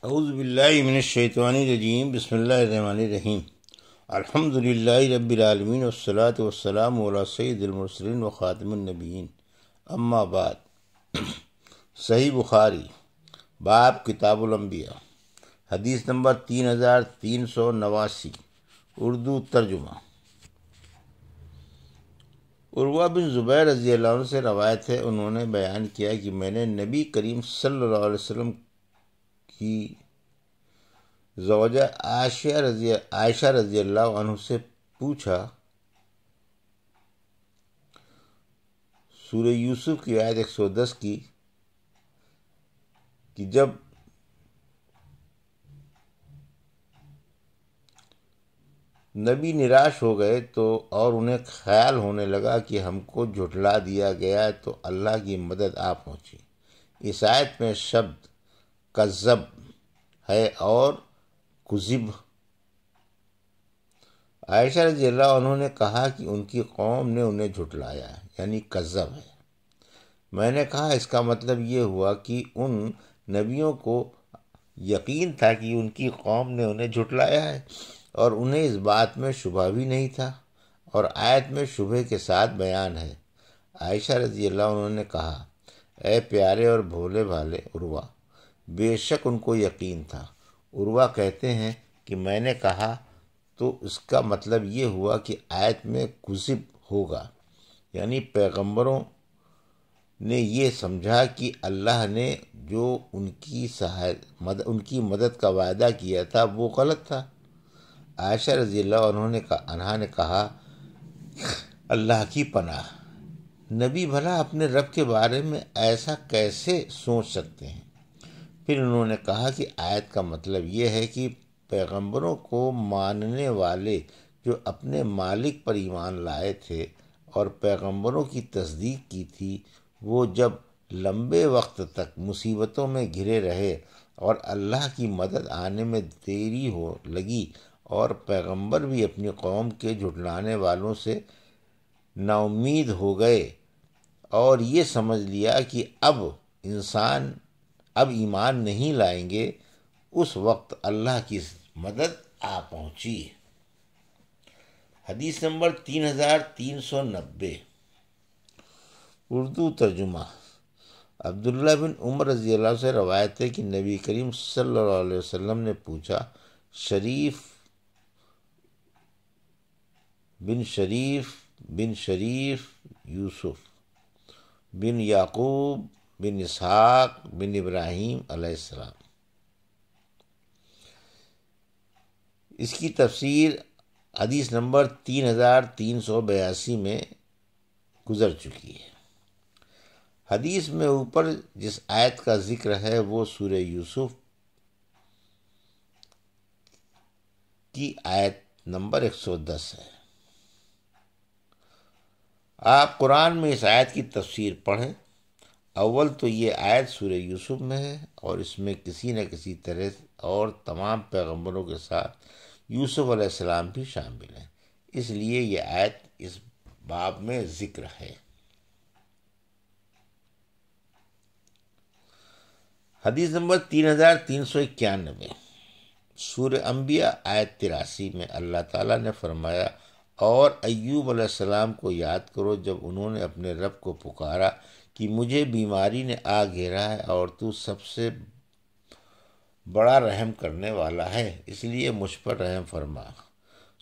اعوذ باللہ من الشیطان الرجیم، بسم اللہ الرحمن الرحیم۔ الحمد للہ رب العالمین والصلاة والسلام علی سید المرسلین و خاتم النبیین، اما بعد۔ صحیح بخاری، باب کتاب الانبیاء، حدیث نمبر 3389، اردو ترجمہ۔ عروہ بن زبیر رضی اللہ عنہ سے روایت ہے، انہوں نے بیان کیا کہ میں نے نبی کریم صلی اللہ علیہ وسلم کی زوجہ عائشہ رضی اللہ عنہ سے پوچھا، سورہ یوسف کی آیت 110 کی، کہ جب نبی نراش ہو گئے تو اور انہیں خیال ہونے لگا کہ ہم کو جھٹلا دیا گیا تو اللہ کی مدد آ پہنچی۔ اس آیت میں شبد کذب ہے اور کذب۔ عائشہ رضی اللہ عنہ نے کہا کہ ان کی قوم نے انہیں جھٹلایا، یعنی کذب ہے۔ میں نے کہا اس کا مطلب یہ ہوا کہ ان نبیوں کو یقین تھا کہ ان کی قوم نے انہیں جھٹلایا ہے اور انہیں اس بات میں شبہ بھی نہیں تھا، اور آیت میں شبہ کے ساتھ بیان ہے۔ عائشہ رضی اللہ عنہ نے کہا، اے پیارے اور بھولے بھالے عروہ، بے شک ان کو یقین تھا۔ عروہ کہتے ہیں کہ میں نے کہا تو اس کا مطلب یہ ہوا کہ آیت میں کذب ہوگا، یعنی پیغمبروں نے یہ سمجھا کہ اللہ نے جو ان کی مدد کا وعدہ کیا تھا وہ غلط تھا۔ عائشہ رضی اللہ عنہا نے کہا، اللہ کی پناہ، نبی بھلا اپنے رب کے بارے میں ایسا کیسے سوچ سکتے ہیں؟ پھر انہوں نے کہا کہ آیت کا مطلب یہ ہے کہ پیغمبروں کو ماننے والے جو اپنے مالک پر ایمان لائے تھے اور پیغمبروں کی تصدیق کی تھی، وہ جب لمبے وقت تک مصیبتوں میں گھرے رہے اور اللہ کی مدد آنے میں دیری ہو لگی اور پیغمبر بھی اپنی قوم کے جھٹلانے والوں سے نا امید ہو گئے اور یہ سمجھ لیا کہ اب ایمان نہیں لائیں گے، اس وقت اللہ کی مدد آ پہنچی۔ حدیث نمبر 3390، اردو ترجمہ۔ عبداللہ بن عمر رضی اللہ عنہ سے روایت ہے کہ نبی کریم صلی اللہ علیہ وسلم نے پوچھا، شریف بن شریف یوسف بن یعقوب بن اسحاق بن ابراہیم علیہ السلام۔ اس کی تفسیر حدیث نمبر 3382 میں گزر چکی ہے۔ حدیث میں اوپر جس آیت کا ذکر ہے وہ سورہ یوسف کی آیت نمبر 110 ہے۔ آپ قرآن میں اس آیت کی تفسیر پڑھیں۔ اول تو یہ آیت سورہ یوسف میں ہے اور اس میں کسی نہ کسی طرح اور تمام پیغمبروں کے ساتھ یوسف علیہ السلام بھی شامل ہیں، اس لیے یہ آیت اس باب میں ذکر ہے۔ حدیث نمبر 3391، سورہ انبیاء آیت 83 میں اللہ تعالیٰ نے فرمایا، اور ایوب علیہ السلام کو یاد کرو جب انہوں نے اپنے رب کو پکارا کہ مجھے بیماری نے آ گھیرا ہے اور تو سب سے بڑا رحم کرنے والا ہے، اس لیے مجھ پر رحم فرما۔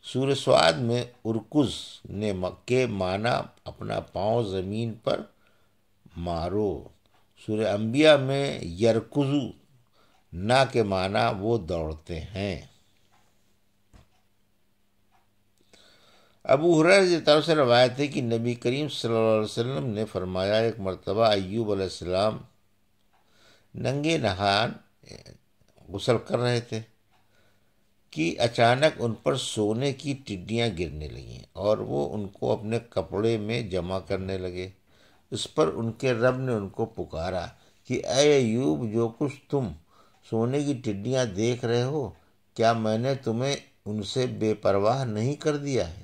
سورہ سعد میں ارکز نے کے معنی اپنا پاؤں زمین پر مارو۔ سورہ انبیاء میں یرکزو نا کے معنی وہ دوڑتے ہیں۔ ابو ہریرہ رضی اللہ عنہ سے روایت ہے کہ نبی کریم صلی اللہ علیہ وسلم نے فرمایا، ایک مرتبہ ایوب علیہ السلام ننگے نہان غسل کر رہے تھے کہ اچانک ان پر سونے کی ٹڈیاں گرنے لگیں اور وہ ان کو اپنے کپڑے میں جمع کرنے لگے۔ اس پر ان کے رب نے ان کو پکارا کہ اے ایوب، جو کچھ تم سونے کی ٹڈیاں دیکھ رہے ہو، کیا میں نے تمہیں ان سے بے پرواہ نہیں کر دیا ہے؟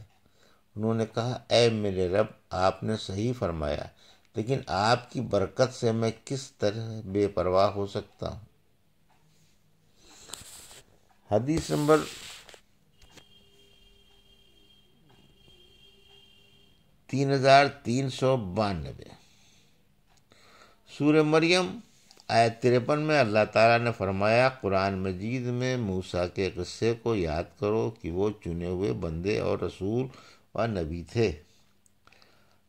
انہوں نے کہا، اے میرے رب، آپ نے صحیح فرمایا، لیکن آپ کی برکت سے میں کس طرح بے پرواہ ہو سکتا ہوں؟ حدیث نمبر 3392، سورہ مریم آیت 53 میں اللہ تعالیٰ نے فرمایا، قرآن مجید میں موسیٰ کے قصے کو یاد کرو کہ وہ چنے ہوئے بندے اور رسول و نبی تھے۔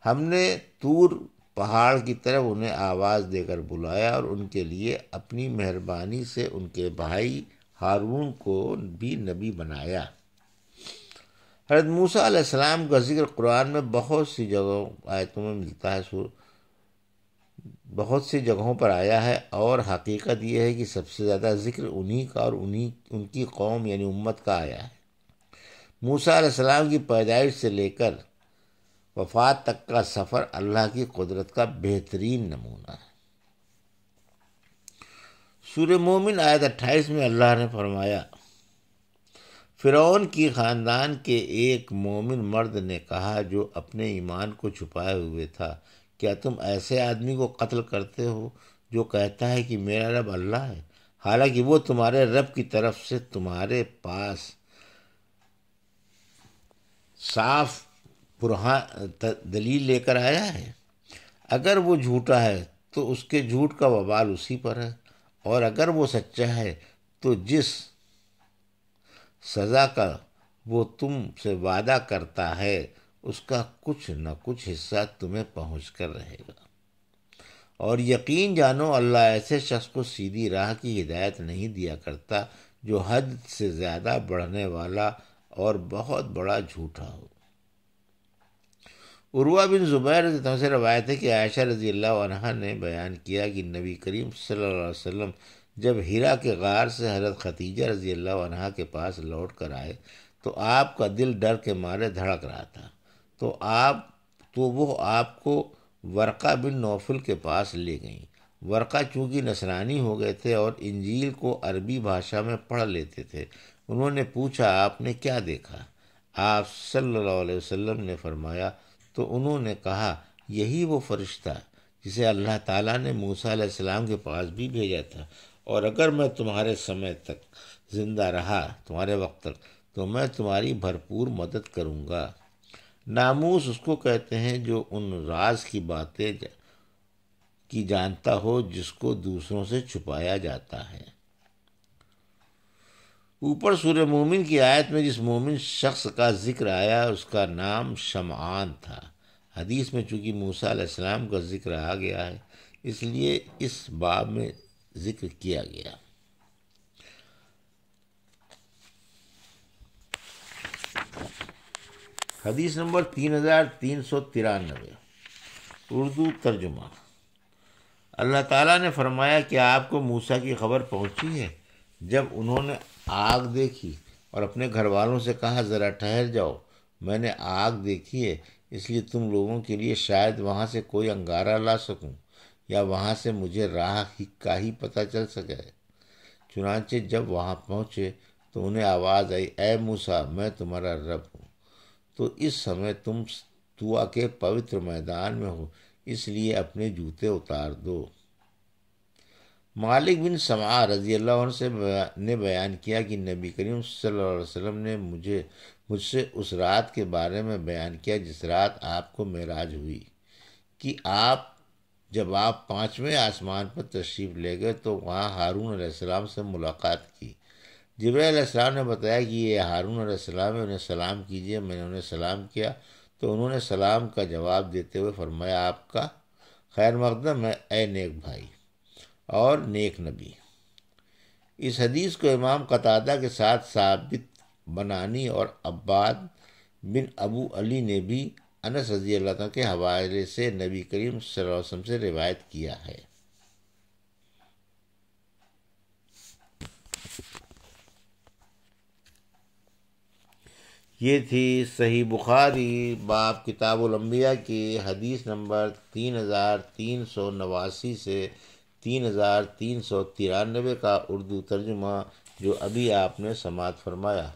ہم نے طور پہاڑ کی طرف انہیں آواز دے کر بلایا اور ان کے لیے اپنی مہربانی سے ان کے بھائی ہارون کو بھی نبی بنایا۔ حضرت موسیٰ علیہ السلام کا ذکر قرآن میں بہت سی جگہوں آیتوں میں ملتا ہے، بہت سی جگہوں پر آیا ہے، اور حقیقت یہ ہے کہ سب سے زیادہ ذکر انہی کا اور ان کی قوم یعنی امت کا آیا ہے۔ موسیٰ علیہ السلام کی پیدائش سے لے کر وفات تک کا سفر اللہ کی قدرت کا بہترین نمونہ ہے۔ سورہ مومن آیت 28 میں اللہ نے فرمایا، فرعون کی خاندان کے ایک مومن مرد نے کہا جو اپنے ایمان کو چھپائے ہوئے تھا، کیا تم ایسے آدمی کو قتل کرتے ہو جو کہتا ہے کہ میرا رب اللہ ہے، حالانکہ وہ تمہارے رب کی طرف سے تمہارے پاس صاف دلیل لے کر آیا ہے؟ اگر وہ جھوٹا ہے تو اس کے جھوٹ کا وبال اسی پر ہے، اور اگر وہ سچا ہے تو جس سزا کا وہ تم سے وعدہ کرتا ہے اس کا کچھ نہ کچھ حصہ تمہیں پہنچ کر رہے گا۔ اور یقین جانو اللہ ایسے شخص کو سیدھی راہ کی ہدایت نہیں دیا کرتا جو حد سے زیادہ بڑھنے والا اور بہت بڑا جھوٹا ہو۔ عروہ بن زبیر رضی اللہ عنہ سے روایت ہے کہ عائشہ رضی اللہ عنہا نے بیان کیا کہ نبی کریم صلی اللہ علیہ وسلم جب حرا کے غار سے حضرت خدیجہ رضی اللہ عنہا کے پاس لوٹ کر آئے تو آپ کا دل ڈر کے مارے دھڑک رہا تھا، تو وہ آپ کو ورقہ بن نوفل کے پاس لے گئیں۔ ورقہ چونکہ نصرانی ہو گئے تھے اور انجیل کو عربی بھاشا میں پڑھ لیتے تھے، انہوں نے پوچھا آپ نے کیا دیکھا؟ آپ صلی اللہ علیہ وسلم نے فرمایا، تو انہوں نے کہا یہی وہ فرشتہ جسے اللہ تعالیٰ نے موسیٰ علیہ السلام کے پاس بھی بھیجا تھا، اور اگر میں تمہارے سمے تک زندہ رہا، تمہارے وقت تک، تو میں تمہاری بھرپور مدد کروں گا۔ ناموس اس کو کہتے ہیں جو ان راز کی باتیں کی جانتا ہو جس کو دوسروں سے چھپایا جاتا ہے۔ اوپر سورہ مومن کی آیت میں جس مومن شخص کا ذکر آیا اس کا نام شمعان تھا۔ حدیث میں چونکہ موسیٰ علیہ السلام کا ذکر آ گیا ہے اس لیے اس باب میں ذکر کیا گیا۔ حدیث نمبر 3393، اردو ترجمہ۔ اللہ تعالیٰ نے فرمایا کہ آپ کو موسیٰ کی خبر پہنچی ہے جب انہوں نے آگ دیکھی اور اپنے گھر والوں سے کہا ذرا ٹھہر جاؤ، میں نے آگ دیکھی ہے، اس لیے تم لوگوں کے لیے شاید وہاں سے کوئی انگارہ لا سکوں یا وہاں سے مجھے راہ کا ہی پتہ چل سکے۔ چنانچہ جب وہاں پہنچے تو انہیں آواز آئی، اے موسیٰ میں تمہارا رب ہوں۔ تو اس سمے تم طوٰ کے پوتر میدان میں ہو، اس لیے اپنے جوتے اتار دو۔ مالک بن سمعہ رضی اللہ عنہ نے بیان کیا کہ نبی کریم صلی اللہ علیہ وسلم نے مجھ سے اس رات کے بارے میں بیان کیا جس رات آپ کو معراج ہوئی کہ جب آپ 5ویں آسمان پر تشریف لے گئے تو وہاں ہارون علیہ السلام سے ملاقات کی۔ جبرائیل علیہ السلام نے بتایا کہ یہ ہارون علیہ السلام ہے، انہیں سلام کیجیے۔ میں نے انہیں سلام کیا تو انہوں نے سلام کا جواب دیتے ہوئے فرمایا، آپ کا خیر مقدم ہے اے نیک بھائی اور نیک نبی۔ اس حدیث کو امام قتادہ کے ساتھ ثابت بنانی اور عباد بن ابو علی نے بھی انس رضی اللہ عنہ کے حوالے سے نبی کریم صلی اللہ علیہ وسلم سے روایت کیا ہے۔ یہ تھی صحیح بخاری باب کتاب الانبیاء کی حدیث نمبر 3389 سے 3393 کا اردو ترجمہ جو ابھی آپ نے سماعت فرمایا۔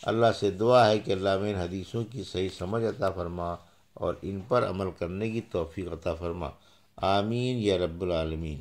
اللہ سے دعا ہے کہ اللہ میں ان حدیثوں کی صحیح سمجھ عطا فرما اور ان پر عمل کرنے کی توفیق عطا فرما، آمین یا رب العالمین۔